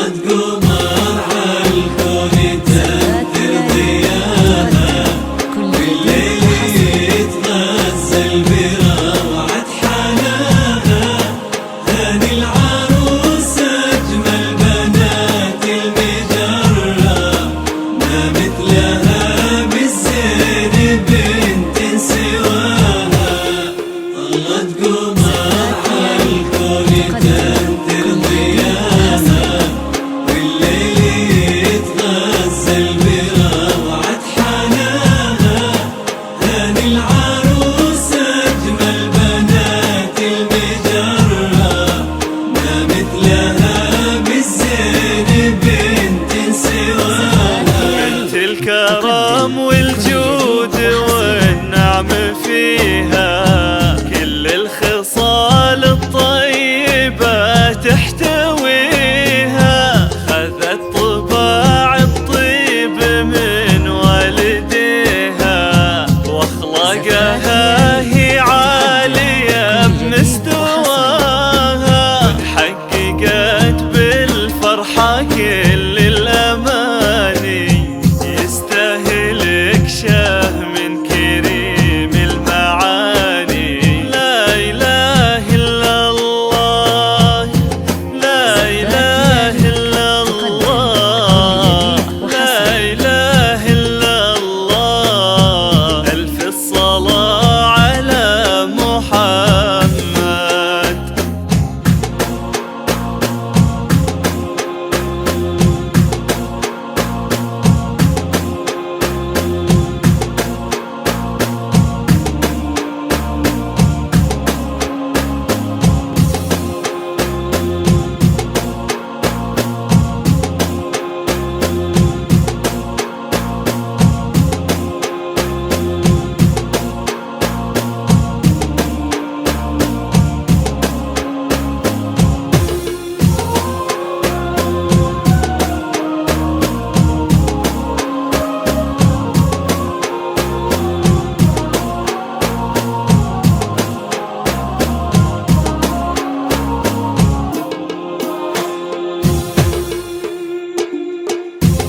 قمر عالكون تنثر ضياها، بالليل يتغزل بروعة حناها. هاني العروس أجمل بنات المجرة، ما مثلها بالزين بنت سواها. طلت قمر عالكون تنثر ضياها، والليل يتغزل بروعة حناها. هاني العروس أجمل بنات المجرة، ما مثلها بالزين بنت سواها. بنت الكرم والجود والنعم فيها، كل الخصال الطيبة تحتويها. خذت طباع الطيب من والديها، واخلاقها هي عالية بمستواها. حققت بالفرحة كل الأماني، يستاهلك شه من كريم المعاني. لا إله إلا الله، لا إله إلا الله، لا إله إلا الله. ألف الصلاة على محمد.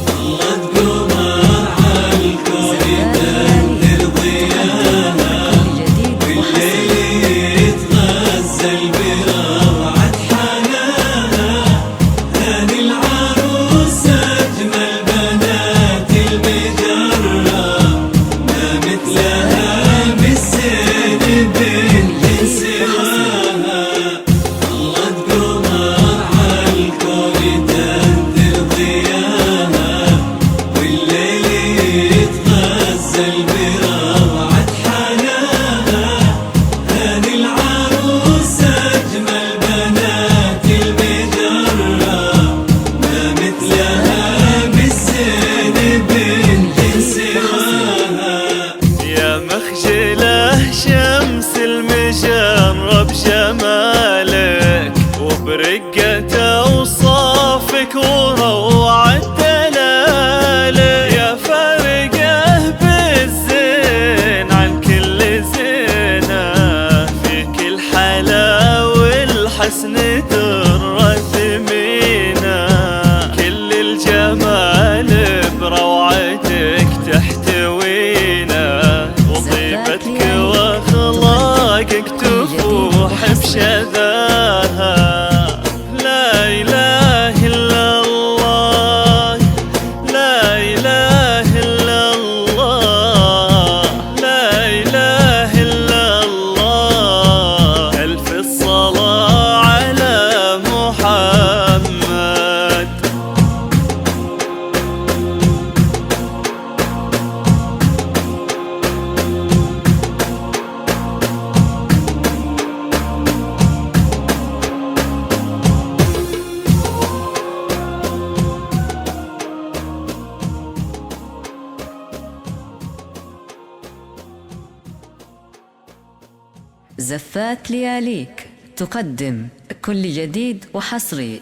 طلت قمر عالكون تنثر ضياها، والليل يتغزل بروعة حناها. هاني العروس أجمل بنات المجرة، ما مثلها بالزين بنت سواها. طلت قمر عالكون تنثر ضياها، والليل يتغزل بروعة حناها. هاني العروس أجمل بنات المجرة، ما مثلها بالزين بنت سواها. يا مخجله شمس المجرة بجمالك، وبرقة أوصافك وروعة دلالك. يا فارقة بالزين عن كل زينة، فيك الحلا والحسن درة ثمينة. كل الجمال بروعتك تحتوينا، وطيبتك واخلاقك تفوح بشذاها. لا إله إلا الله، لا إله إلا الله، لا إله إلا الله. ألف الصلاة على محمد. زفات لياليك تقدم كل جديد وحصري